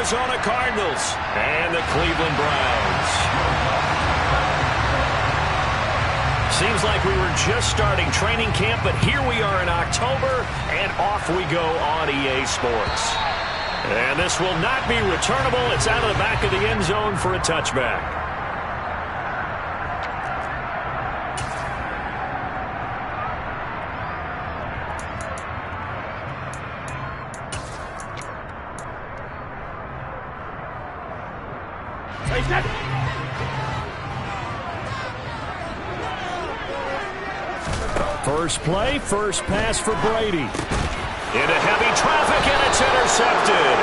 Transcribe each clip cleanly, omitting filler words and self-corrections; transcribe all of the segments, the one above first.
Arizona Cardinals and the Cleveland Browns. Seems like we were just starting training camp, but here we are in October, and off we go on EA Sports. And this will not be returnable. It's out of the back of the end zone for a touchback. First play, first pass for Brady. Into heavy traffic, and it's intercepted.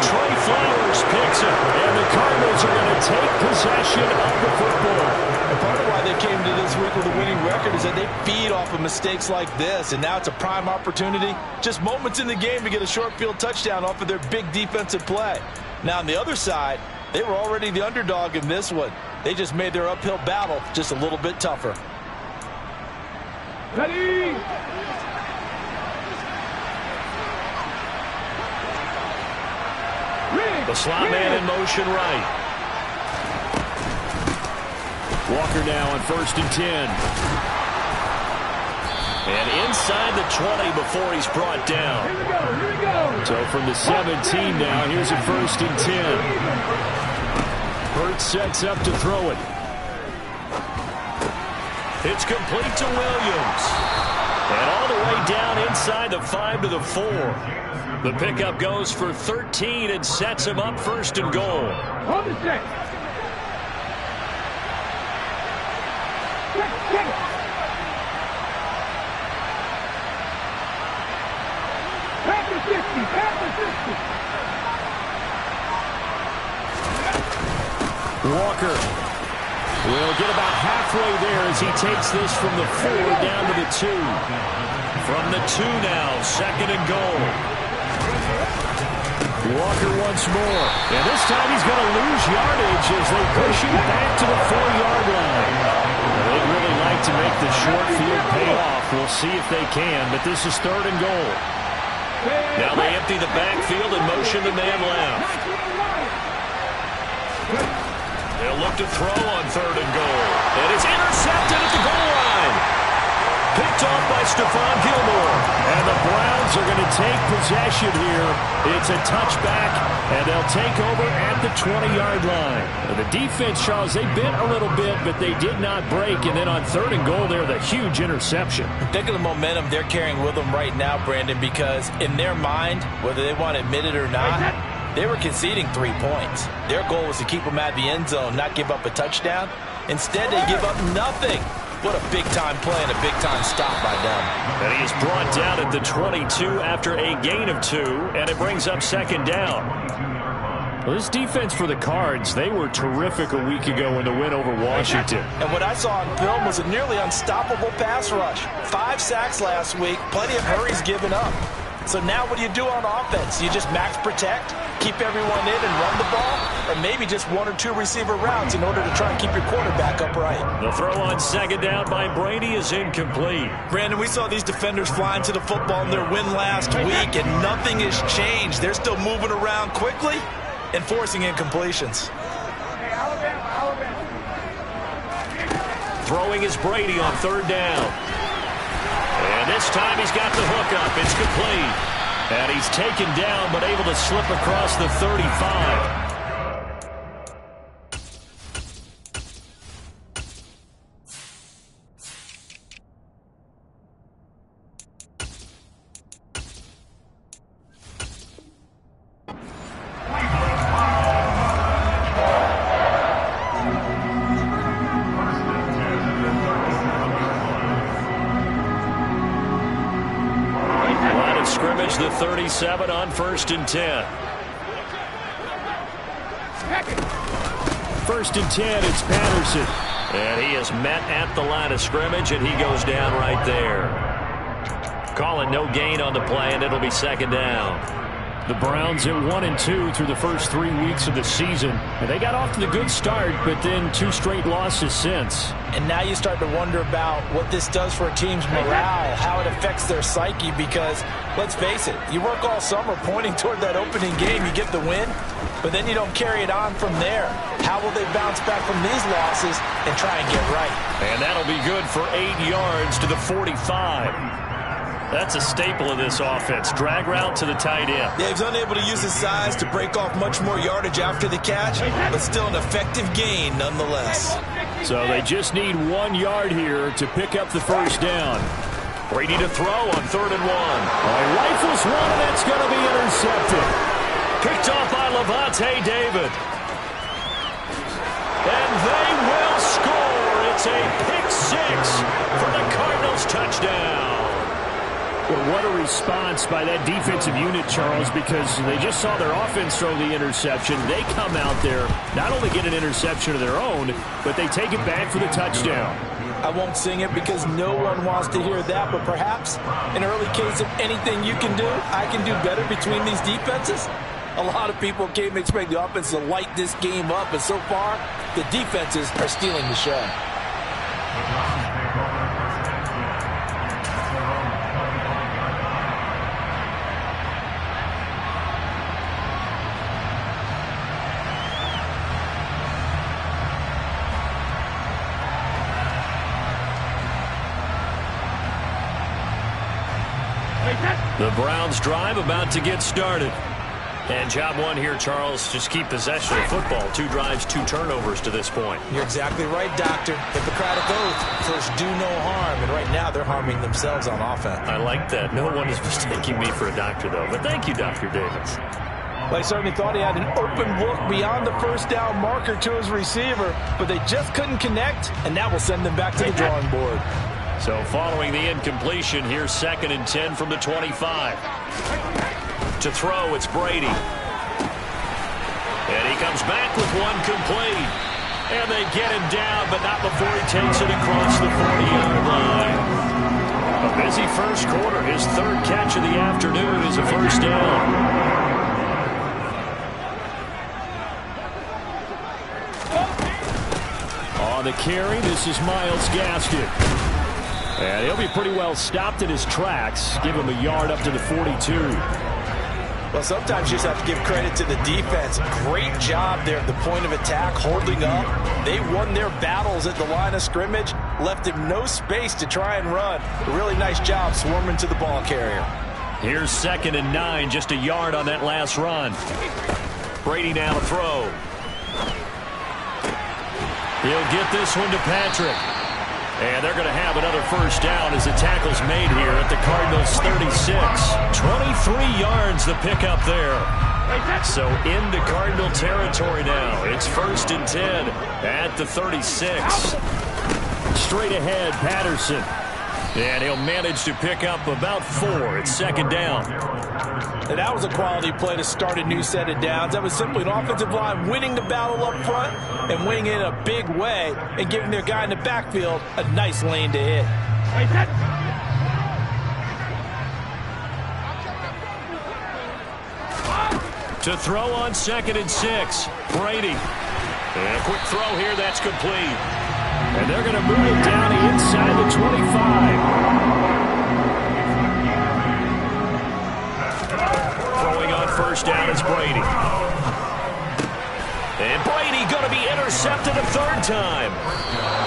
Trey Flowers picks it, and the Cardinals are going to take possession of the football. And part of why they came to this week with a winning record is that they feed off of mistakes like this, and now it's a prime opportunity. Just moments in the game to get a short field touchdown off of their big defensive play. Now, on the other side, they were already the underdog in this one. They just made their uphill battle just a little bit tougher. Ready? The slot man in motion right. Walker now on 1st and 10. And inside the 20 before he's brought down. Here we go. So from the 17 now, here's a 1st and 10. Hurts sets up to throw it. It's complete to Williams. And all the way down inside the 5 to the 4. The pickup goes for 13 and sets him up 1st and goal. Hold the check. Check it. Back to 60. Back to 60. Walker will get about halfway there as he takes this from the 4 down to the 2. From the 2 now, 2nd and goal. Walker once more. And this time he's going to lose yardage as they push him back to the 4-yard line. They'd really like to make the short field pay off. We'll see if they can, but this is 3rd and goal. Now they empty the backfield and motion the man left. They'll look to throw on 3rd and goal. And it's intercepted at the goal line. Picked off by Stephon Gilmore. And the Browns are going to take possession here. It's a touchback, and they'll take over at the 20-yard line. The defense, Charles, they bent a little bit, but they did not break. And then on 3rd and goal there, the huge interception. Think of the momentum they're carrying with them right now, Brandon, because in their mind, whether they want to admit it or not, they were conceding 3 points. Their goal was to keep them out of the end zone, not give up a touchdown. Instead, they give up nothing. What a big-time play and a big-time stop by them. And he is brought down at the 22 after a gain of 2, and it brings up 2nd down. Well, this defense for the Cards, they were terrific a week ago in the win over Washington. And what I saw on film was a nearly unstoppable pass rush. 5 sacks last week, plenty of hurries given up. So now what do you do on offense? You just max protect, keep everyone in and run the ball, or maybe just 1 or 2 receiver routes in order to try and keep your quarterback upright. The throw on 2nd down by Brady is incomplete. Brandon, we saw these defenders flying to the football in their win last week, and nothing has changed. They're still moving around quickly and forcing incompletions. Throwing is Brady on 3rd down. And this time he's got the hook up. It's complete. And he's taken down but able to slip across the 35. Scrimmage the 37 on 1st and 10. 1st and 10, it's Patterson. And he is met at the line of scrimmage, and he goes down right there. Calling no gain on the play, and it'll be 2nd down. The Browns at 1-2 through the first 3 weeks of the season. And they got off to the good start, but then 2 straight losses since. And now you start to wonder about what this does for a team's morale, how it affects their psyche, because, let's face it, you work all summer pointing toward that opening game, you get the win, but then you don't carry it on from there. How will they bounce back from these losses and try and get right? And that'll be good for 8 yards to the 45. That's a staple of this offense. Drag route to the tight end. Yeah, he's unable to use his size to break off much more yardage after the catch, but still an effective gain nonetheless. So they just need 1 yard here to pick up the first down. Brady to throw on 3rd and 1. He rifles one, and it's going to be intercepted. Picked off by Levante David. And they will score. It's a pick 6 for the Cardinals touchdown. Well, what a response by that defensive unit, Charles, because they just saw their offense throw the interception. They come out there, not only get an interception of their own, but they take it back for the touchdown. I won't sing it because no one wants to hear that, but perhaps an early case of anything you can do, I can do better between these defenses. A lot of people came expect the offense to light this game up, but so far, the defenses are stealing the show. The Browns drive about to get started. And job one here, Charles, just keep possession of football. 2 drives, 2 turnovers to this point. You're exactly right, Doctor. Hippocratic oath, first do no harm. And right now they're harming themselves on offense. I like that. No one is mistaking me for a doctor, though. But thank you, Dr. Davis. Well, he certainly thought he had an open look beyond the first down marker to his receiver, but they just couldn't connect, and that will send them back to the drawing board. So following the incompletion, here's 2nd and 10 from the 25. To throw, it's Brady. And he comes back with one complete. And they get him down, but not before he takes it across the 40-yard line. A busy first quarter. His 3rd catch of the afternoon is a first down. On the carry, this is Myles Gaskin. And he'll be pretty well stopped in his tracks. Give him a yard up to the 42. Well, sometimes you just have to give credit to the defense. Great job there at the point of attack, holding up. They won their battles at the line of scrimmage, left him no space to try and run. A really nice job swarming to the ball carrier. Here's 2nd and 9, just a yard on that last run. Brady now to throw. He'll get this one to Patrick. And they're going to have another first down as the tackle's made here at the Cardinals' 36. 23 yards the pickup there. So into Cardinal territory now. It's 1st and 10 at the 36. Straight ahead, Patterson. And he'll manage to pick up about 4. It's 2nd down. And that was a quality play to start a new set of downs. That was simply an offensive line winning the battle up front and winning it in a big way and giving their guy in the backfield a nice lane to hit. To throw on 2nd and 6. Brady. And a quick throw here, that's complete. And they're going to move it down inside the 25. Throwing on first down is Brady. And Brady going to be intercepted a 3rd time.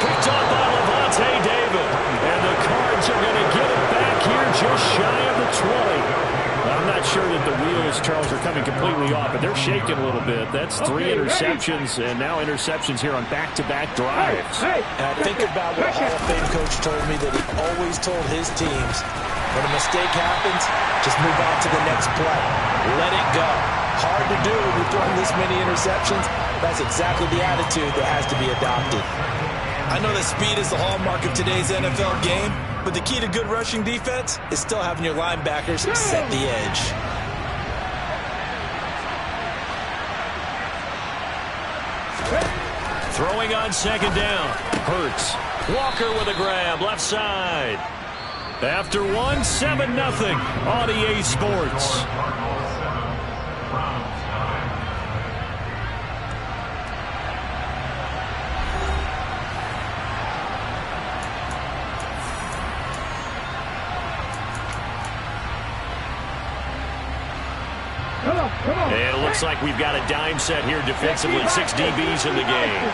Picked off by Levante David. And the Cards are going to get it back here just shy of the 20. I'm not sure that the wheels, Charles, are coming completely off, but they're shaking a little bit. That's 3 interceptions, and now interceptions here on back-to-back drives. And I think about what Hall of Fame coach told me that he always told his teams, when a mistake happens, just move on to the next play. Let it go. Hard to do when you're throwing this many interceptions. That's exactly the attitude that has to be adopted. I know that speed is the hallmark of today's NFL game, but the key to good rushing defense is still having your linebackers set the edge. Throwing on 2nd down. Hurts. Walker with a grab, left side. After 1, 7-0 on EA Sports. Looks like we've got a dime set here defensively. 6 DBs in the game.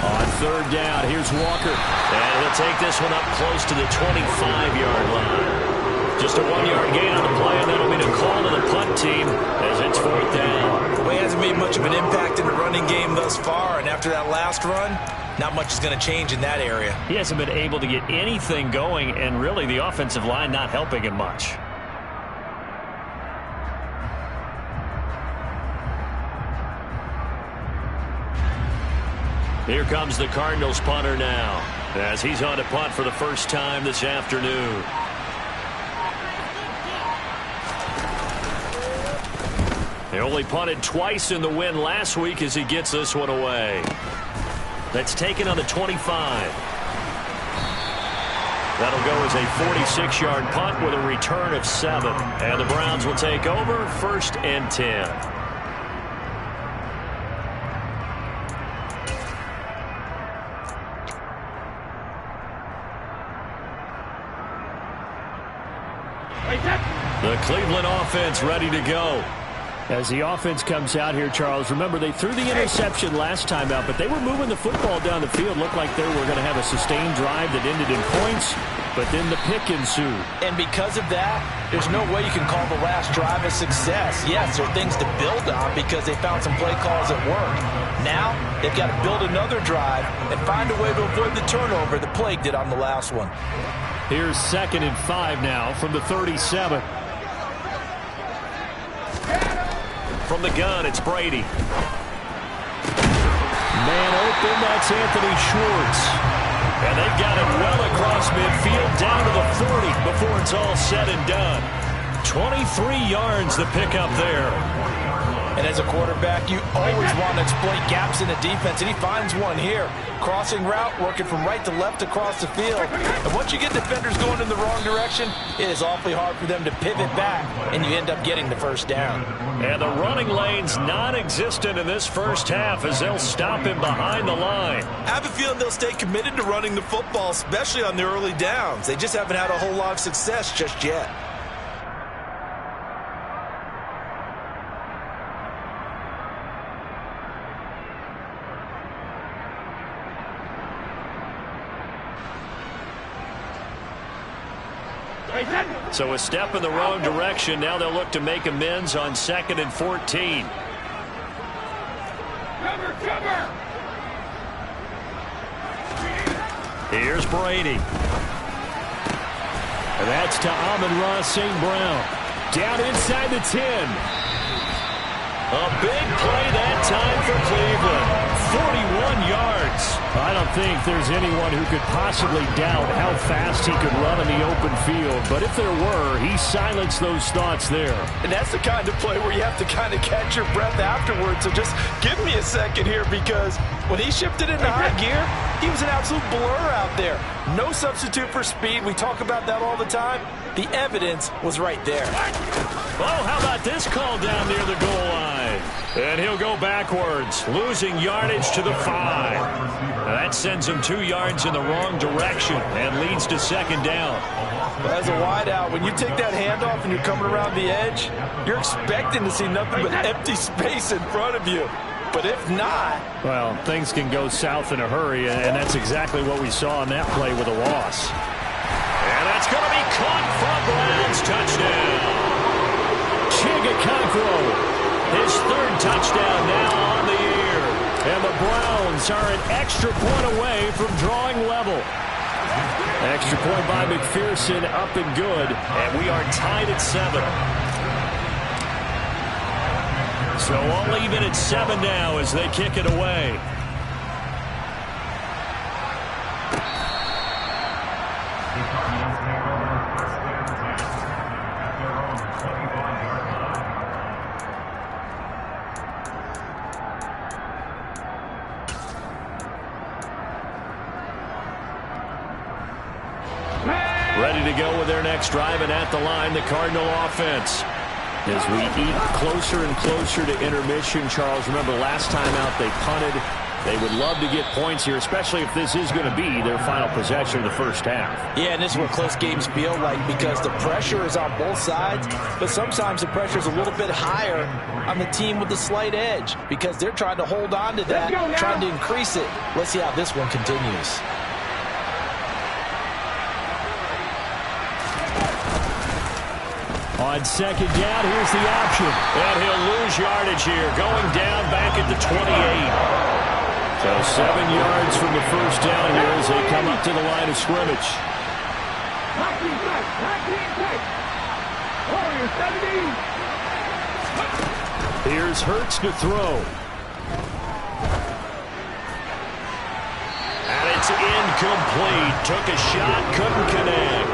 On third down, here's Walker. And he'll take this one up close to the 25-yard line. Just a 1-yard gain on the play, and that'll be the call to the punt team as it's fourth down. Well, he hasn't made much of an impact in the running game thus far, and after that last run, not much is going to change in that area. He hasn't been able to get anything going, and really the offensive line not helping him much. Here comes the Cardinals punter now, as he's on to punt for the first time this afternoon. He only punted twice in the win last week as he gets this one away. That's taken on the 25. That'll go as a 46-yard punt with a return of 7. And the Browns will take over, 1st and 10. The Cleveland offense ready to go. As the offense comes out here, Charles, remember they threw the interception last time out, but they were moving the football down the field. Looked like they were going to have a sustained drive that ended in points, but then the pick ensued. And because of that, there's no way you can call the last drive a success. Yes, there are things to build on because they found some play calls that worked. Now, they've got to build another drive and find a way to avoid the turnover the Plague did on the last one. Here's 2nd and 5 now from the 37. From the gun, it's Brady. Man open, that's Anthony Schwartz. And they've got it well across midfield, down to the 40 before it's all said and done. 23 yards the pickup there. And as a quarterback, you always want to exploit gaps in the defense, and he finds one here. Crossing route, working from right to left across the field. And once you get defenders going in the wrong direction, it is awfully hard for them to pivot back, and you end up getting the first down. And the running lane's non-existent in this first half as they'll stop him behind the line. I have a feeling they'll stay committed to running the football, especially on the early downs. They just haven't had a whole lot of success just yet. So a step in the wrong direction. Now they'll look to make amends on 2nd and 14. Cover! Here's Brady. And that's to Amon-Ra St. Brown. Down inside the 10. A big play that time for Cleveland. 41 yards. I don't think there's anyone who could possibly doubt how fast he could run in the open field. But if there were, he silenced those thoughts there. And that's the kind of play where you have to kind of catch your breath afterwards. So just give me a second here, because when he shifted into high gear, he was an absolute blur out there. No substitute for speed. We talk about that all the time. The evidence was right there. Oh, how about this call down near the goal line? And he'll go backwards, losing yardage to the 5. That sends him 2 yards in the wrong direction and leads to 2nd down. As a wideout, when you take that handoff and you're coming around the edge, you're expecting to see nothing but empty space in front of you. But if not... well, things can go south in a hurry, and that's exactly what we saw on that play with a loss. And that's going to be caught for a Browns touchdown. Chigakonkwo, his 3rd touchdown now on the year. And the Browns are an extra point away from drawing level. Extra point by McPherson, up and good. And we are tied at 7. So all even at 7 now as they kick it away. Ready to go with their next drive, and at the line, the Cardinal offense. As we eat closer and closer to intermission, Charles, remember last time out they punted. They would love to get points here, especially if this is going to be their final possession of the first half. Yeah, and this is what close games feel like because the pressure is on both sides, but sometimes the pressure is a little bit higher on the team with the slight edge because they're trying to hold on to that, trying to increase it. Let's see how this one continues. On second down, here's the option. And he'll lose yardage here, going down back at the 28. So 7 yards from the first down here as they come up to the line of scrimmage. Here's Hurts to throw. And it's incomplete. Took a shot, couldn't connect.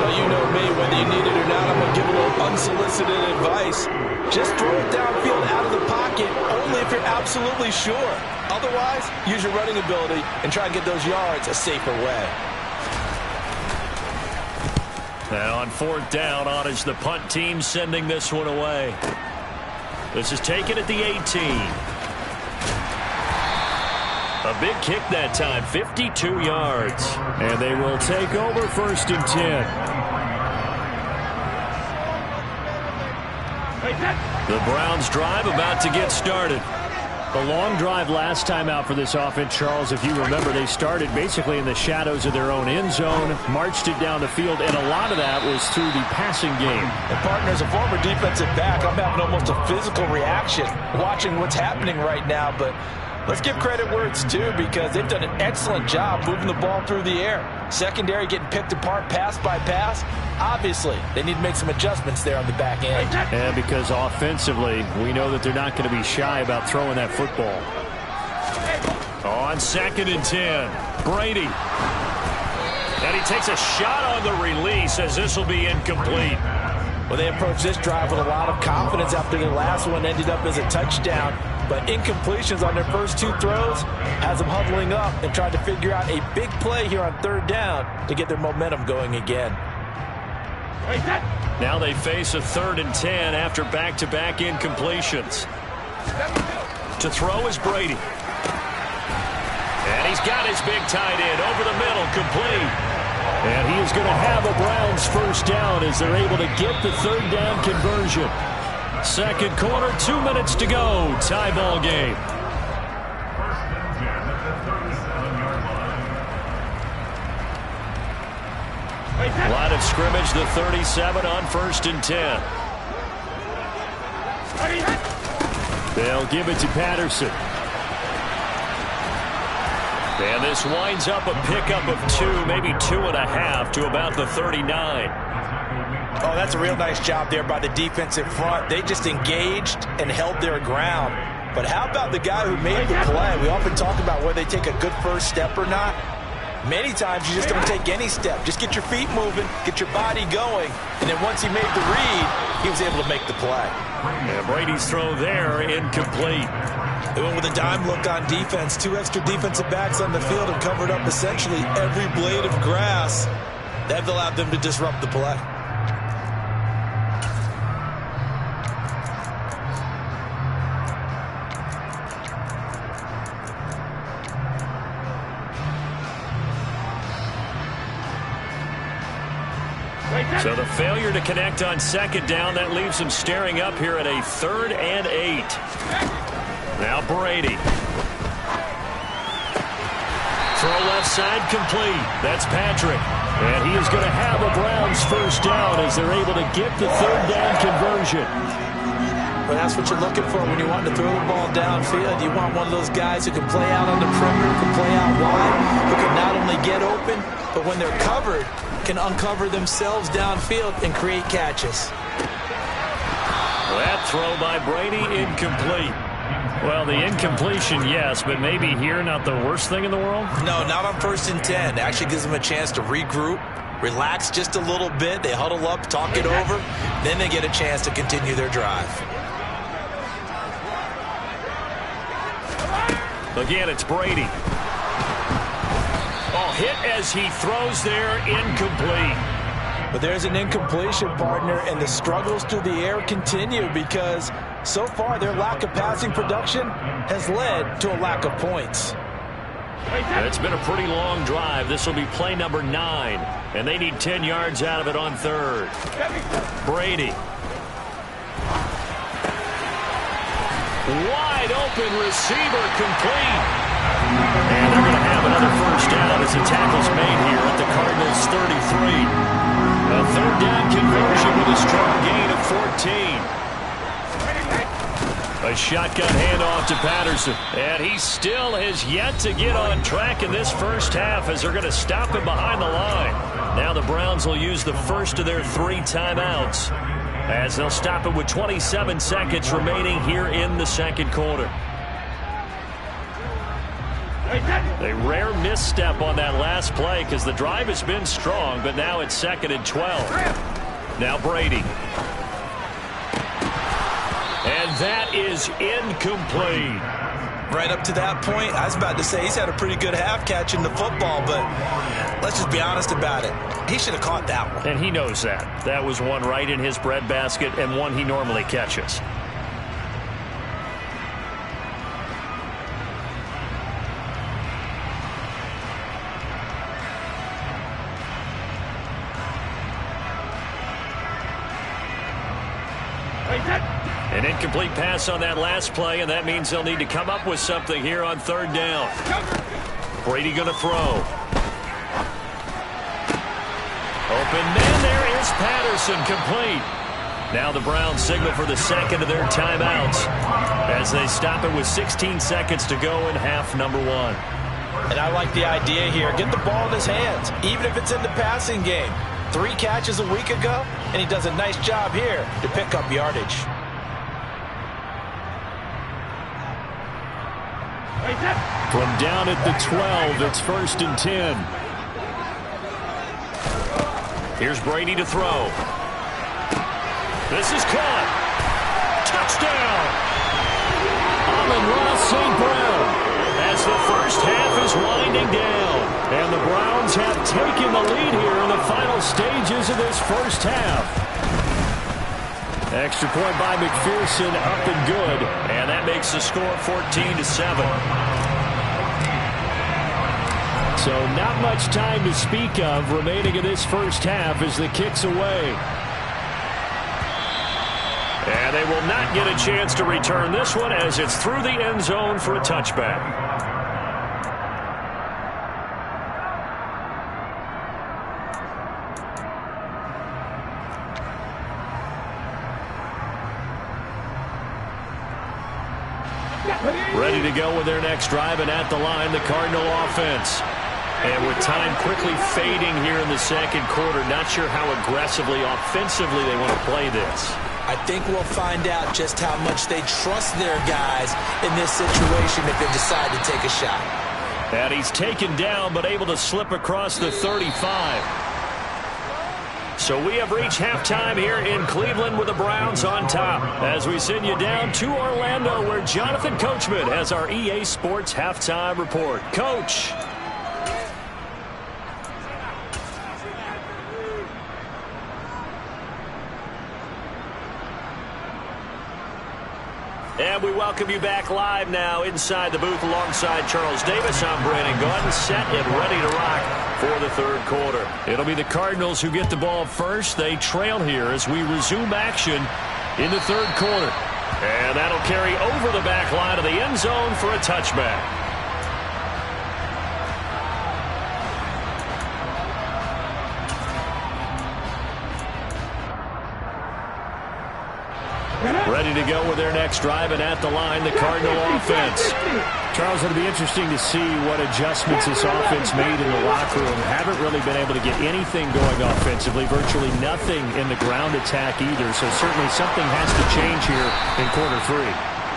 Well, you know me, whether you need it or not, I'm going to give a little unsolicited advice. Just throw it downfield out of the pocket, only if you're absolutely sure. Otherwise, use your running ability and try and get those yards a safer way. And on fourth down, on is the punt team sending this one away. This is taken at the 18. A big kick that time, 52 yards. And they will take over first and 10. The Browns drive about to get started. A long drive last time out for this offense, Charles. If you remember, they started basically in the shadows of their own end zone, marched it down the field, and a lot of that was through the passing game. And partner, as a former defensive back, I'm having almost a physical reaction watching what's happening right now, but let's give credit where it's due because they've done an excellent job moving the ball through the air. Secondary getting picked apart pass by pass. Obviously, they need to make some adjustments there on the back end. And because offensively, we know that they're not going to be shy about throwing that football. On second and 10, Brady. And he takes a shot on the release as this will be incomplete. Well, they approached this drive with a lot of confidence after the last one ended up as a touchdown. But incompletions on their first two throws has them huddling up and trying to figure out a big play here on third down to get their momentum going again. Now they face a third and 10 after back-to-back incompletions. To throw is Brady. And he's got his big tight end over the middle, complete. And he is going to have a Browns first down as they're able to get the third down conversion. Second quarter, 2 minutes to go. Tie ball game. Line of scrimmage, the 37 on first and 10. They'll give it to Patterson. And this winds up a pickup of 2, maybe 2.5 to about the 39. Oh, that's a real nice job there by the defensive front. They just engaged and held their ground. But how about the guy who made the play? We often talk about whether they take a good first step or not. Many times you just don't take any step. Just get your feet moving, get your body going, and then once he made the read, he was able to make the play. And Brady's throw there, incomplete. They went with a dime look on defense. 2 extra defensive backs on the field and covered up essentially every blade of grass. That allowed them to disrupt the play. So the failure to connect on second down, that leaves them staring up here at a 3rd and 8. Now Brady. Throw left side complete. That's Patrick. And he is going to have a Browns first down as they're able to get the third down conversion. Well, that's what you're looking for when you want to throw the ball downfield. You want one of those guys who can play out on the perimeter, who can play out wide, who can not only get open, but when they're covered, can uncover themselves downfield and create catches. That throw by Brady, incomplete. Well, the incompletion, yes, but maybe here not the worst thing in the world? No, not on first and 10. It actually gives them a chance to regroup, relax just a little bit. They huddle up, talk it over, then they get a chance to continue their drive. Again, it's Brady. Oh, hit as he throws there, incomplete. But there's an incompletion, partner, and the struggles through the air continue because so far their lack of passing production has led to a lack of points. It's been a pretty long drive. This will be play number 9, and they need 10 yards out of it on third. Brady. Wide open receiver, complete. And they're going to have another first down as the tackle's made here at the Cardinals' 33. A third down conversion with a strong gain of 14. A shotgun handoff to Patterson. And he still has yet to get on track in this first half as they're going to stop him behind the line. Now the Browns will use the first of their 3 timeouts as they'll stop him with 27 seconds remaining here in the second quarter. A rare misstep on that last play because the drive has been strong, but now it's 2nd and 12. Now Brady. And that is incomplete. Right up to that point, I was about to say he's had a pretty good half catching the football, but let's just be honest about it. He should have caught that one. And he knows that. That was one right in his breadbasket and one he normally catches. An incomplete pass on that last play, and that means they'll need to come up with something here on third down. Brady going to throw. Open man, there is Patterson, complete. Now the Browns signal for the second of their timeouts as they stop it with 16 seconds to go in half number 1. And I like the idea here. Get the ball in his hands, even if it's in the passing game. 3 catches a week ago, and he does a nice job here to pick up yardage. From down at the 12, it's 1st and 10. Here's Brady to throw. This is caught. Touchdown! Amon-Ra St. Brown as the first half is winding down. And the Browns have taken the lead here in the final stages of this first half. Extra point by McPherson, up and good. And that makes the score 14-7. So not much time to speak of remaining in this first half as the kick's away. And they will not get a chance to return this one as it's through the end zone for a touchback. Ready to go with their next drive, and at the line, the Cardinal offense. And with time quickly fading here in the second quarter, not sure how aggressively, offensively they want to play this. I think we'll find out just how much they trust their guys in this situation if they decide to take a shot. And he's taken down, but able to slip across the 35. So we have reached halftime here in Cleveland with the Browns on top as we send you down to Orlando where Jonathan Coachman has our EA Sports halftime report. Coach. And we welcome you back live now inside the booth alongside Charles Davis. I'm Brandon Gaudin, set and ready to rock for the third quarter. It'll be the Cardinals who get the ball first. They trail here as we resume action in the third quarter. And that'll carry over the back line of the end zone for a touchback. Ready to go with their next drive, and at the line, the Cardinal offense. Charles, it'll be interesting to see what adjustments this offense made in the locker room. Haven't really been able to get anything going offensively, virtually nothing in the ground attack either, so certainly something has to change here in quarter 3.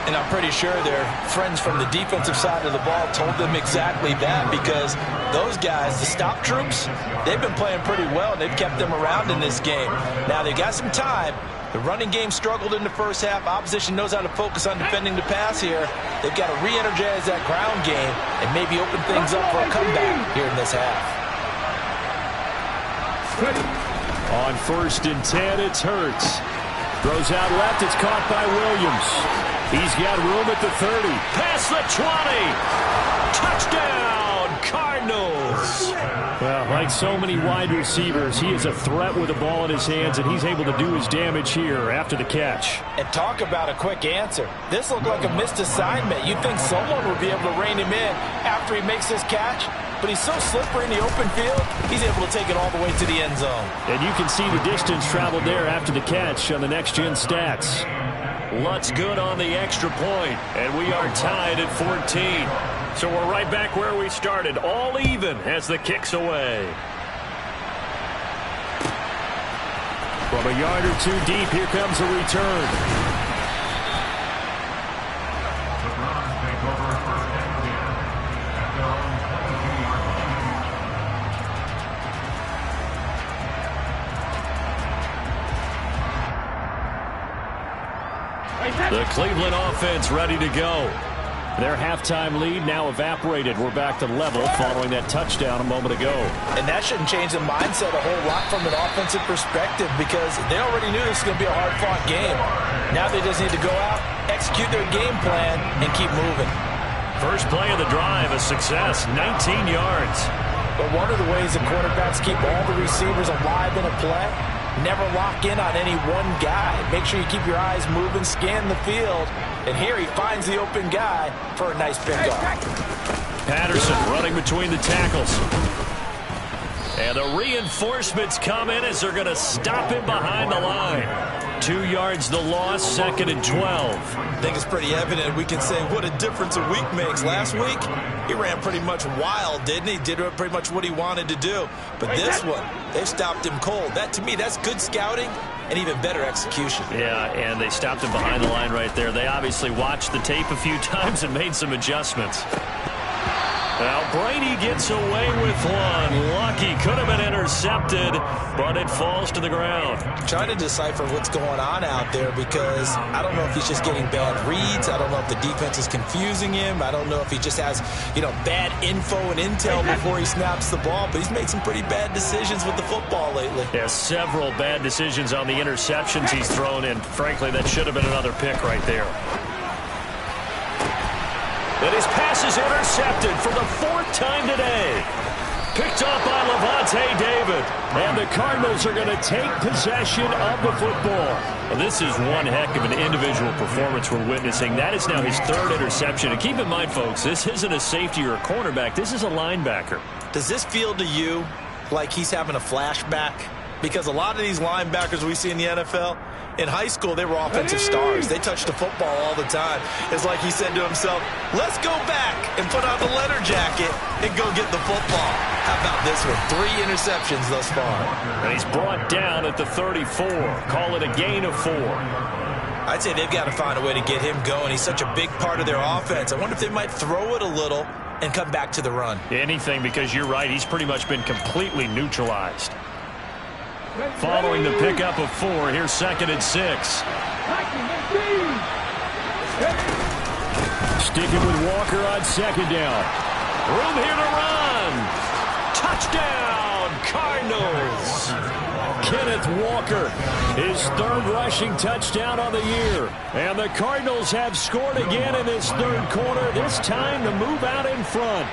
And I'm pretty sure their friends from the defensive side of the ball told them exactly that, because those guys, the stop troops, they've been playing pretty well, and they've kept them around in this game. Now, they got some time. The running game struggled in the first half. Opposition knows how to focus on defending the pass here. They've got to re-energize that ground game and maybe open things up for a comeback here in this half. On 1st and 10, it's Hurts. Throws out left. It's caught by Williams. He's got room at the 30. Past the 20. Touchdown, Cardinals. Well, like so many wide receivers, he is a threat with the ball in his hands, and he's able to do his damage here after the catch. And talk about a quick answer. This looked like a missed assignment. You'd think someone would be able to rein him in after he makes this catch, but he's so slippery in the open field, he's able to take it all the way to the end zone. And you can see the distance traveled there after the catch on the next-gen stats. Lutz good on the extra point, and we are tied at 14. So we're right back where we started, all even as the kick's away. From a yard or two deep, here comes a return. The Cleveland offense ready to go. Their halftime lead now evaporated. We're back to level following that touchdown a moment ago. And that shouldn't change the mindset a whole lot from an offensive perspective because they already knew this was going to be a hard-fought game. Now they just need to go out, execute their game plan, and keep moving. First play of the drive, a success, 19 yards. But one of the ways the quarterbacks keep all the receivers alive in a play, never lock in on any one guy. Make sure you keep your eyes moving, scan the field. And here he finds the open guy for a nice pickup. Patterson running between the tackles. And the reinforcements come in as they're going to stop him behind the line. 2 yards the loss, 2nd and 12. I think it's pretty evident we can say what a difference a week makes. Last week, he ran pretty much wild, didn't he? Did pretty much what he wanted to do. But this one, they stopped him cold. That, to me, that's good scouting and even better execution. Yeah, and they stopped him behind the line right there. They obviously watched the tape a few times and made some adjustments. Well, Brady gets away with one. Lucky, could have been intercepted, but it falls to the ground. Trying to decipher what's going on out there because I don't know if he's just getting bad reads. I don't know if the defense is confusing him. I don't know if he just has, bad info and intel before he snaps the ball. But he's made some pretty bad decisions with the football lately. Yeah, several bad decisions on the interceptions he's thrown in. Frankly, that should have been another pick right there. And his pass is intercepted for the 4th time today. Picked up by Levante David. And the Cardinals are going to take possession of the football. Well, this is one heck of an individual performance we're witnessing. That is now his 3rd interception. And keep in mind, folks, this isn't a safety or a cornerback. This is a linebacker. Does this feel to you like he's having a flashback? Because a lot of these linebackers we see in the NFL, in high school, they were offensive stars. They touched the football all the time. It's like he said to himself, let's go back and put on the leather jacket and go get the football. How about this one? 3 interceptions thus far. And he's brought down at the 34. Call it a gain of 4. I'd say they've got to find a way to get him going. He's such a big part of their offense. I wonder if they might throw it a little and come back to the run. Anything, because you're right. He's pretty much been completely neutralized. Following the pickup of 4, here's 2nd and 6. Sticking with Walker on 2nd down. Room here to run. Touchdown, Cardinals. Kenneth Walker, his 3rd rushing touchdown on the year. And the Cardinals have scored again in this 3rd quarter, this time to move out in front.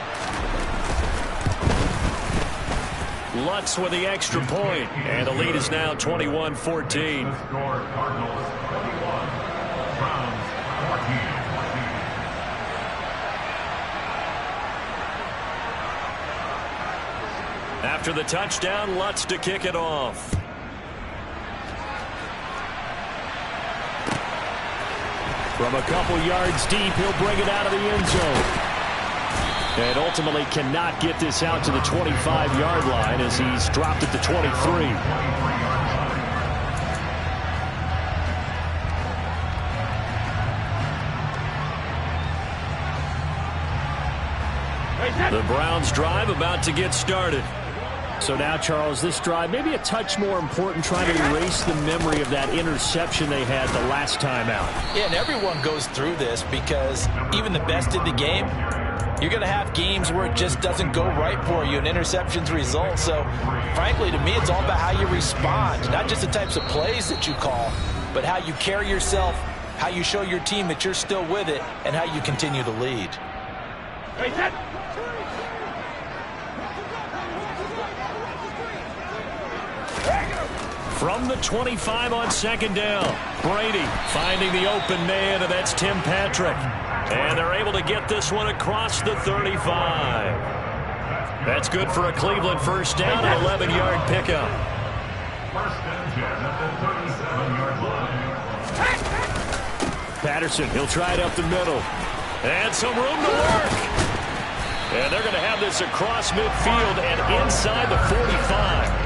Lutz with the extra point, and the lead is now 21-14. After the touchdown, Lutz to kick it off. From a couple yards deep, he'll bring it out of the end zone. And ultimately cannot get this out to the 25-yard line as he's dropped at the 23. The Browns drive about to get started. So now, Charles, this drive maybe a touch more important, trying to erase the memory of that interception they had the last time out. Yeah, and everyone goes through this because even the best in the game, You're going to have games where it just doesn't go right for you, and interceptions result. So, frankly, to me, it's all about how you respond. Not just the types of plays that you call, but how you carry yourself, how you show your team that you're still with it, and how you continue to lead. From the 25 on second down, Brady finding the open man, and that's Tim Patrick. And they're able to get this one across the 35. That's good for a Cleveland first down, an 11-yard pickup. Patterson, he'll try it up the middle. And some room to work. And they're going to have this across midfield and inside the 45.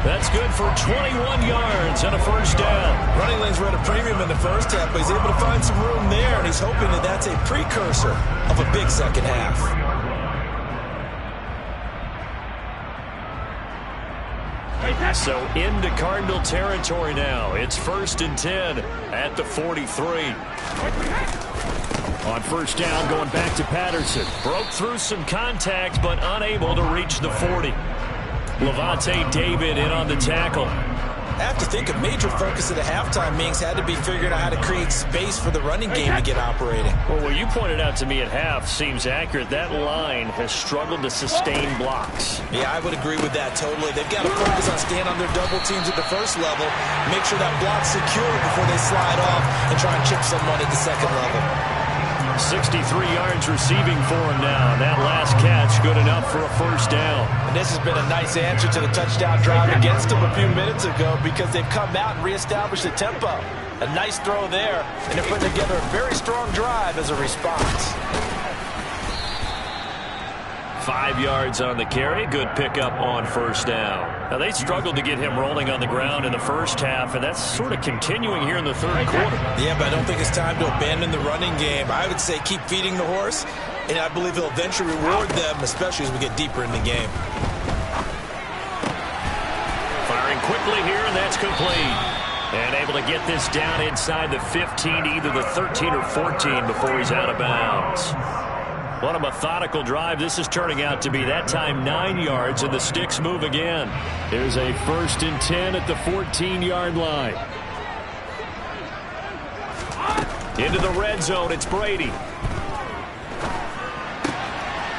That's good for 21 yards and a first down. Running lanes were at a premium in the first half, but he's able to find some room there, and he's hoping that that's a precursor of a big second half. So into Cardinal territory now. It's 1st and 10 at the 43. On first down, going back to Patterson. Broke through some contact, but unable to reach the 40. Levante David in on the tackle. I have to think a major focus of the halftime meetings had to be figuring out how to create space for the running game to get operating. Well, what you pointed out to me at half seems accurate. That line has struggled to sustain blocks. Yeah, I would agree with that totally. They've got to focus on staying on their double teams at the first level, make sure that block's secure before they slide off and try and chip someone at the second level. 63 yards receiving for him now. That last catch good enough for a first down. And this has been a nice answer to the touchdown drive against them a few minutes ago because they've come out and reestablished the tempo. A nice throw there, and they're putting together a very strong drive as a response. 5 yards on the carry. Good pickup on first down. Now, they struggled to get him rolling on the ground in the first half, and that's sort of continuing here in the third quarter. Yeah, but I don't think it's time to abandon the running game. I would say keep feeding the horse, and I believe he'll eventually reward them, especially as we get deeper in the game. Firing quickly here, and that's complete. And able to get this down inside the 15, either the 13 or 14 before he's out of bounds. What a methodical drive this is turning out to be. That time 9 yards, and the sticks move again. There's a 1st and 10 at the 14-yard line. Into the red zone, it's Brady.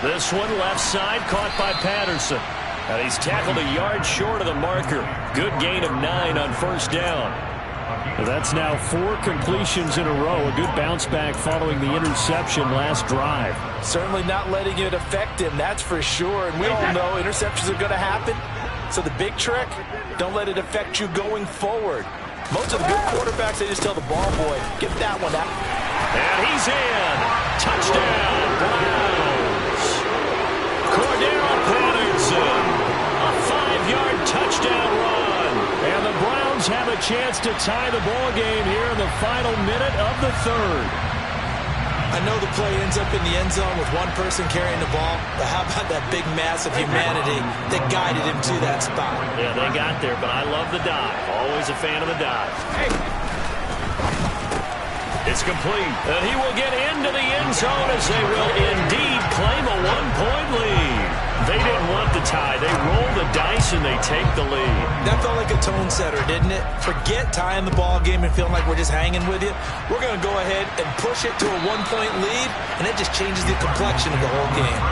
This one left side, caught by Patterson. And he's tackled a yard short of the marker. Good gain of 9 on first down. That's now 4 completions in a row. A good bounce back following the interception last drive. Certainly not letting it affect him, that's for sure. And we all know interceptions are going to happen. So the big trick, don't let it affect you going forward. Most of the good quarterbacks, they just tell the ball boy, get that one out. And he's in. Touchdown, Browns. Cordero Patterson. A 5-yard touchdown run. And the Browns have a chance to tie the ball game here in the final minute of the third. I know the play ends up in the end zone with one person carrying the ball, but how about that big mass of humanity that guided him to that spot? Yeah, they got there, but I love the dive. Always a fan of the dive. It's complete, and he will get into the end zone as they will indeed claim a 1-point lead. They didn't want the tie. They roll the dice, and they take the lead. That felt like a tone setter, didn't it? Forget tying the ball game and feeling like we're just hanging with you. We're going to go ahead and push it to a 1-point lead, and it just changes the complexion of the whole game.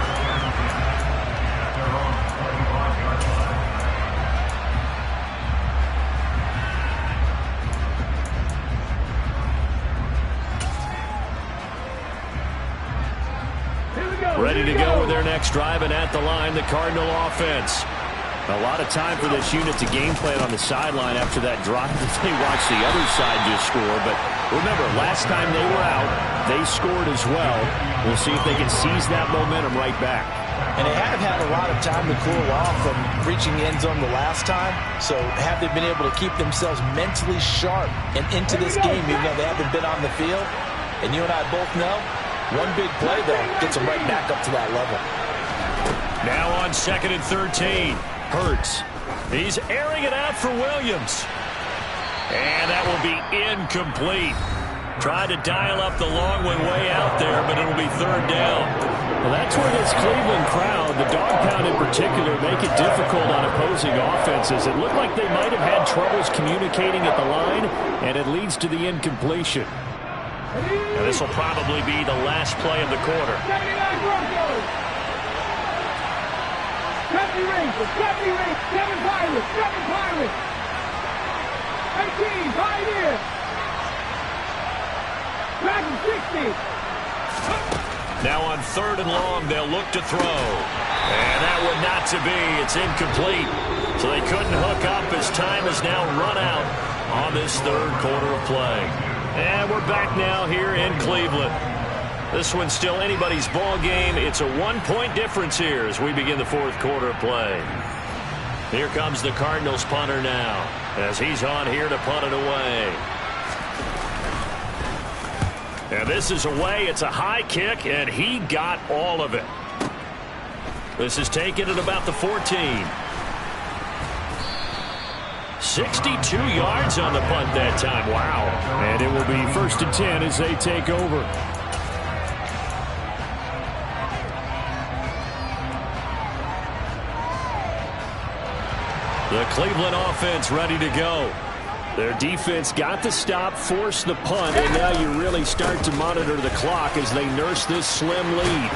Ready to go with their next drive, and at the line, the Cardinal offense. A lot of time for this unit to game plan on the sideline after that drive that they watched the other side just score. But remember, last time they were out, they scored as well. We'll see if they can seize that momentum right back. And they have had a lot of time to cool off from reaching the end zone the last time. So have they been able to keep themselves mentally sharp and into this game, even though they haven't been on the field? And you and I both know, one big play, though, gets them right back up to that level. Now on 2nd and 13. Hurts. He's airing it out for Williams. And that will be incomplete. Tried to dial up the long one way out there, but it'll be 3rd down. Well, that's where this Cleveland crowd, the dog pound in particular, make it difficult on opposing offenses. It looked like they might have had troubles communicating at the line, and it leads to the incompletion. And this will probably be the last play of the quarter. 79 Broncos. 70 Rangers, 70 Rangers, 7 Pirates, 7 Pirates. 18, Pioneers. Dragon 60. Now on 3rd and long, they'll look to throw. And that one not to be. It's incomplete. So they couldn't hook up as time has now run out on this 3rd quarter of play. And we're back now here in Cleveland. This one's still anybody's ball game. It's a 1-point difference here as we begin the 4th quarter of play. Here comes the Cardinals punter now as he's on here to punt it away. And this is away. It's a high kick, and he got all of it. This is taken at about the 14. 62 yards on the punt that time. Wow. And it will be 1st and 10 as they take over. The Cleveland offense ready to go. Their defense got the stop, forced the punt, and now you really start to monitor the clock as they nurse this slim lead.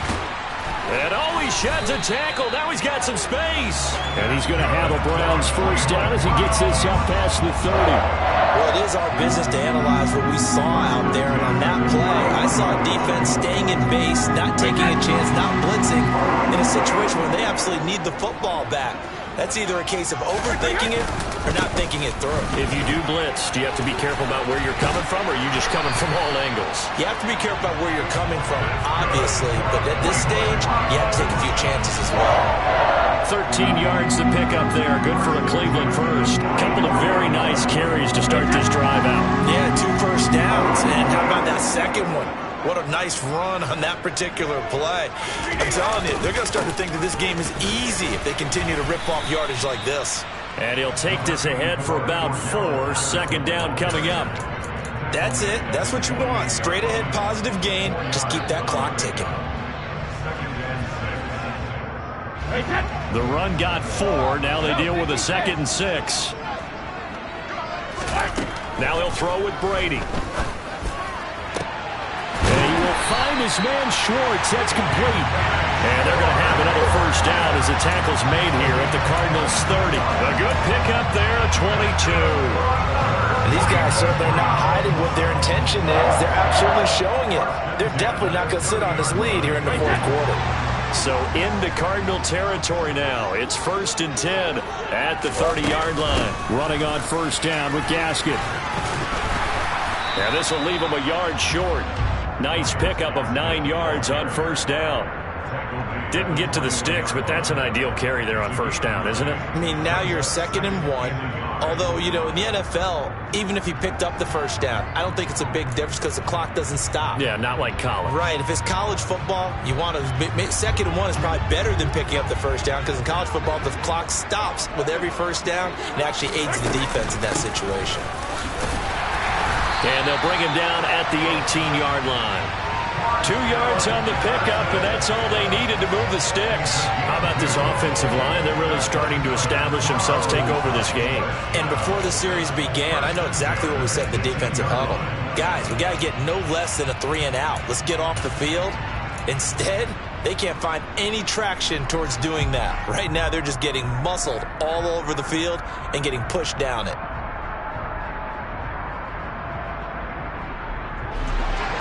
And he sheds a tackle. Now he's got some space. And he's going to have a Browns 1st down as he gets this up past the 30. Well, it is our business to analyze what we saw out there, and on that play, I saw a defense staying in base, not taking a chance, not blitzing, in a situation where they absolutely need the football back. That's either a case of overthinking it or not thinking it through. If you do blitz, do you have to be careful about where you're coming from, or are you just coming from all angles? You have to be careful about where you're coming from, obviously, but at this stage, you have to take a few chances as well. 13 yards to pick up there. Good for a Cleveland first. Couple of very nice carries to start this drive out. Yeah, 2 first downs, and how about that second one? What a nice run on that particular play. I'm telling you, they're going to start to think that this game is easy if they continue to rip off yardage like this. And he'll take this ahead for about 4. 2nd down coming up. That's it. That's what you want. Straight ahead positive gain. Just keep that clock ticking. The run got 4. Now they deal with a 2nd and 6. Now he'll throw with Brady. Find his man Schwartz. That's complete. And they're going to have another 1st down as the tackle's made here at the Cardinals 30. A good pickup there, 22. And these guys certainly are not hiding what their intention is. They're absolutely showing it. They're definitely not going to sit on this lead here in the 4th quarter. So into Cardinal territory now. It's 1st and 10 at the 30-yard line. Running on 1st down with Gaskin. And this will leave him a yard short. Nice pickup of 9 yards on 1st down. Didn't get to the sticks, but that's an ideal carry there on 1st down, isn't it? I mean, now you're 2nd and 1. Although, you know, in the NFL, even if he picked up the 1st down, I don't think it's a big difference because the clock doesn't stop. Yeah, not like college. Right. If it's college football, you want to 2nd and 1 is probably better than picking up the 1st down because in college football, the clock stops with every 1st down and actually aids the defense in that situation. And they'll bring him down at the 18-yard line. 2 yards on the pickup, and that's all they needed to move the sticks. How about this offensive line? They're really starting to establish themselves, take over this game. And before the series began, I know exactly what we said in the defensive huddle. Guys, we got to get no less than a 3-and-out. Let's get off the field. Instead, they can't find any traction towards doing that. Right now, they're just getting muscled all over the field and getting pushed down it.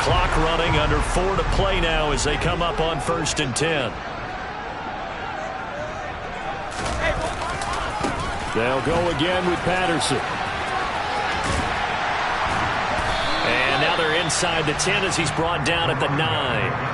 Clock running, under 4 to play now as they come up on 1st and 10. They'll go again with Patterson. And now they're inside the 10 as he's brought down at the 9.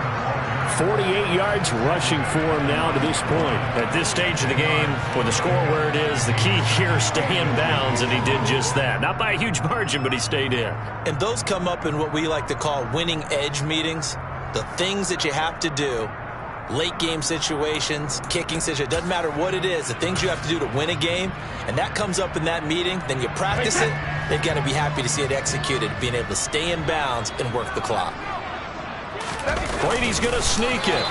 48 yards rushing for him now to this point. At this stage of the game, with the score where it is, the key here is stay in bounds, and he did just that. Not by a huge margin, but he stayed in. And those come up in what we like to call winning edge meetings. The things that you have to do, late game situations, kicking situations, doesn't matter what it is, the things you have to do to win a game, and that comes up in that meeting, then you practice it, they've got to be happy to see it executed, being able to stay in bounds and work the clock. Brady's going to sneak it.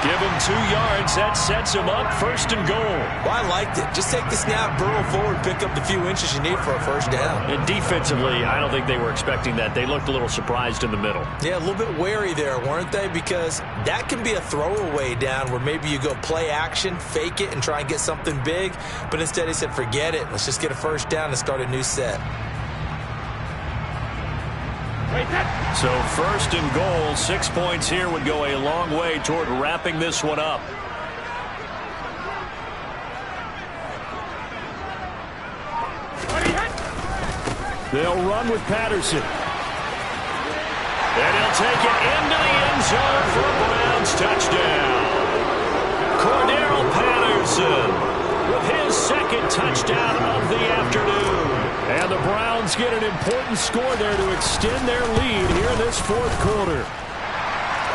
Give him 2 yards. That sets him up 1st and goal. Well, I liked it. Just take the snap, burrow forward, pick up the few inches you need for a 1st down. And defensively, I don't think they were expecting that. They looked a little surprised in the middle. Yeah, a little bit wary there, weren't they? Because that can be a throwaway down where maybe you go play action, fake it, and try and get something big. But instead he said, forget it. Let's just get a 1st down and start a new set. So 1st and goal, 6 points here would go a long way toward wrapping this one up. They'll run with Patterson. And he'll take it into the end zone for a Browns touchdown. Cordero Patterson with his 2nd touchdown of the afternoon. And the Browns get an important score there to extend their lead here in this 4th quarter.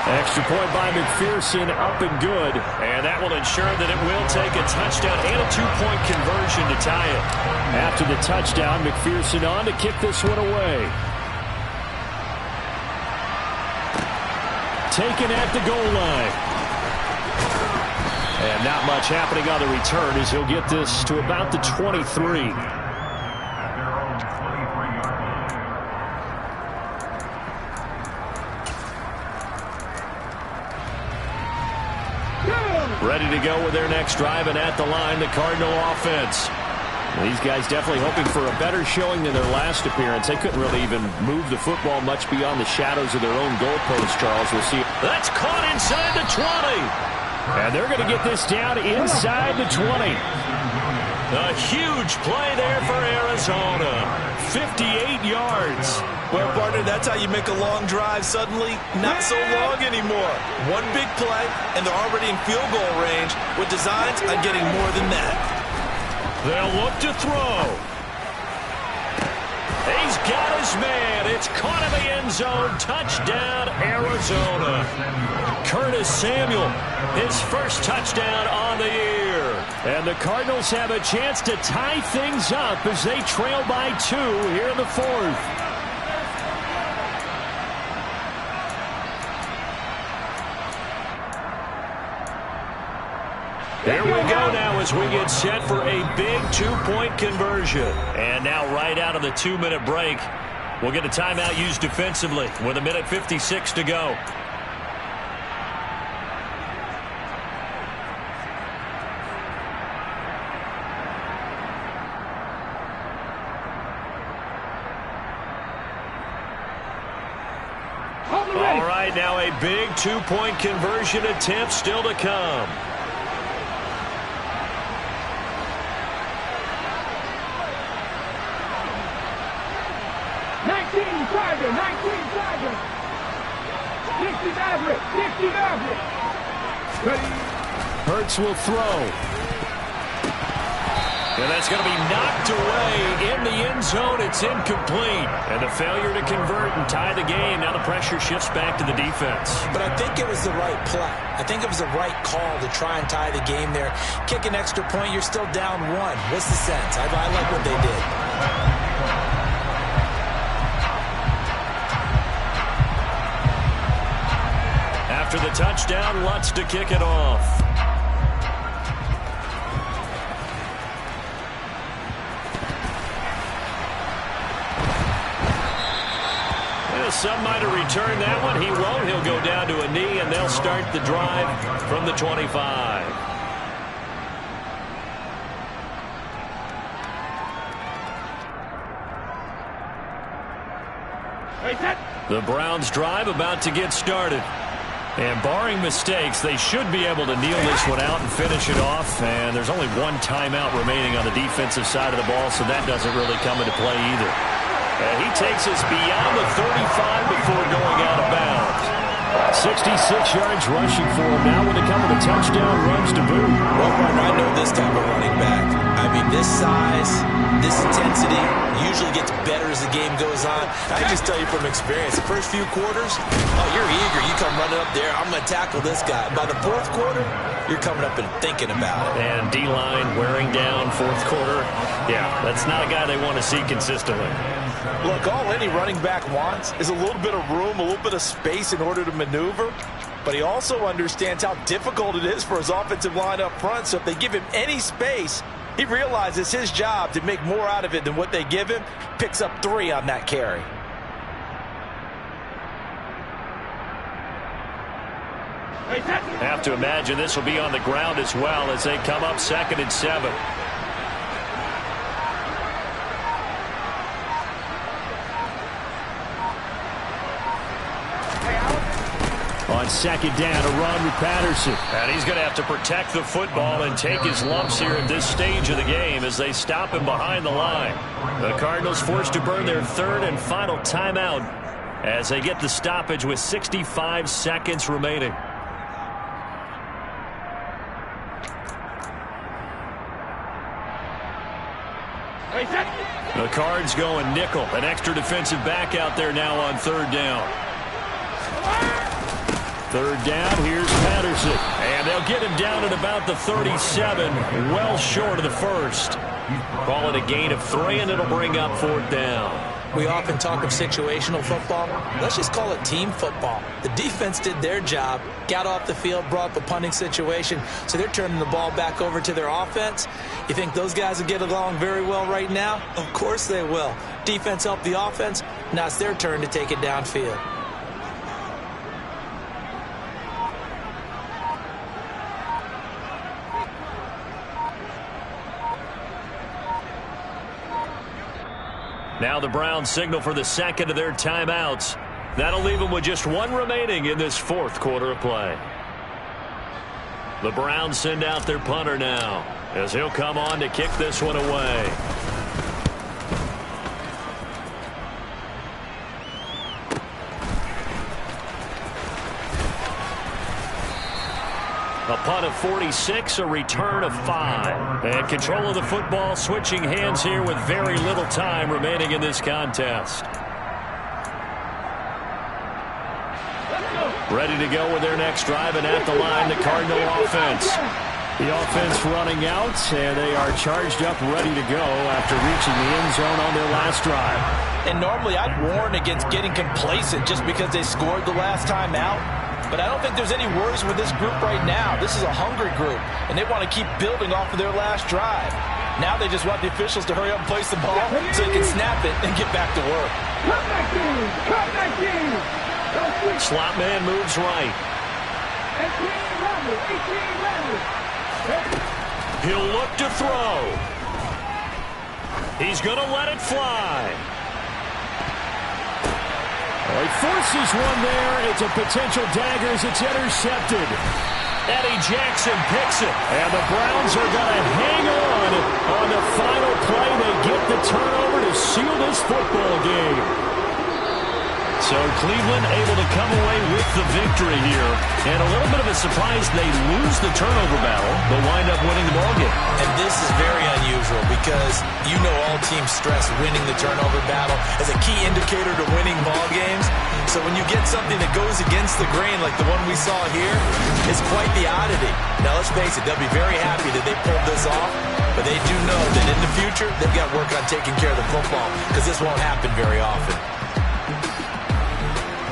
Extra point by McPherson, up and good. And that will ensure that it will take a touchdown and a 2-point conversion to tie it. After the touchdown, McPherson on to kick this one away. Taken at the goal line. And not much happening on the return as he'll get this to about the 23. Ready to go with their next drive, and at the line, the Cardinal offense. These guys definitely hoping for a better showing than their last appearance. They couldn't really even move the football much beyond the shadows of their own goalpost, Charles. We'll see. That's caught inside the 20. And they're going to get this down inside the 20. A huge play there for Arizona. 58 yards. Well, partner, that's how you make a long drive suddenly not so long anymore. One big play, and they're already in field goal range with designs on getting more than that. They'll look to throw. He's got his man. It's caught in the end zone. Touchdown, Arizona. Curtis Samuel, his 1st touchdown on the year. And the Cardinals have a chance to tie things up as they trail by 2 here in the 4th. Here we go now as we get set for a big 2-point conversion. And now right out of the 2-minute break, we'll get a timeout used defensively with 1:56 to go. All right, now a big 2-point conversion attempt still to come. Hurts will throw. And that's going to be knocked away in the end zone. It's incomplete. And the failure to convert and tie the game. Now the pressure shifts back to the defense. But I think it was the right play. I think it was the right call to try and tie the game there. Kick an extra point, you're still down 1. What's the sense? I like what they did. After the touchdown, Lutz to kick it off. Well, some might have returned that one. He won't. He'll go down to a knee, and they'll start the drive from the 25. The Browns drive about to get started. And barring mistakes, they should be able to kneel this one out and finish it off. And there's only 1 timeout remaining on the defensive side of the ball, so that doesn't really come into play either. And he takes us beyond the 35 before going out of bounds. 66 yards rushing for him now with a couple of touchdown runs to boot. Well, I know this type of running back. I mean, this size, this intensity usually gets better as the game goes on. I can just tell you from experience, the first few quarters, oh, you're eager. You come running up there, I'm going to tackle this guy. By the fourth quarter, you're coming up and thinking about it. And D-line wearing down fourth quarter. Yeah, that's not a guy they want to see consistently. Look, all any running back wants is a little bit of room, a little bit of space in order to maneuver. But he also understands how difficult it is for his offensive line up front. So if they give him any space, he realizes his job to make more out of it than what they give him. Picks up 3 on that carry. Have to imagine this will be on the ground as well as they come up 2nd and 7. On 2nd down, a run with Patterson. And he's going to have to protect the football and take his lumps here at this stage of the game as they stop him behind the line. The Cardinals forced to burn their 3rd and final timeout as they get the stoppage with 65 seconds remaining. The Cards going nickel. An extra defensive back out there now on 3rd down. 3rd down, here's Patterson. And they'll get him down at about the 37, well short of the first. Call it a gain of 3, and it'll bring up 4th down. We often talk of situational football. Let's just call it team football. The defense did their job, got off the field, brought up a punting situation, so they're turning the ball back over to their offense. You think those guys will get along very well right now? Of course they will. Defense helped the offense. Now it's their turn to take it downfield. Now the Browns signal for the 2nd of their timeouts. That'll leave them with just 1 remaining in this 4th quarter of play. The Browns send out their punter now as he'll come on to kick this one away. A punt of 46, a return of 5. And control of the football switching hands here with very little time remaining in this contest. Ready to go with their next drive, and at the line, the Cardinal offense. The offense running out, and they are charged up, ready to go after reaching the end zone on their last drive. And normally I'd warn against getting complacent just because they scored the last time out. But I don't think there's any worries with this group right now. This is a hungry group, and they want to keep building off of their last drive. Now they just want the officials to hurry up and place the ball so they can snap it and get back to work. Slot man moves right. He'll look to throw. He's going to let it fly. He forces one there. It's a potential dagger as it's intercepted. Eddie Jackson picks it. And the Browns are going to hang on the final play. They get the turnover to seal this football game. So Cleveland able to come away with the victory here. And a little bit of a surprise, they lose the turnover battle, but wind up winning the ballgame. And this is very unusual because you know all teams stress winning the turnover battle as a key indicator to winning ball games. So when you get something that goes against the grain like the one we saw here, it's quite the oddity. Now let's face it, they'll be very happy that they pulled this off, but they do know that in the future they've got to work on taking care of the football because this won't happen very often.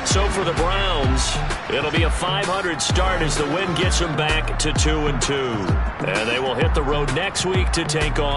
So for the Browns, it'll be a 500 start as the win gets them back to 2-2. And they will hit the road next week to take on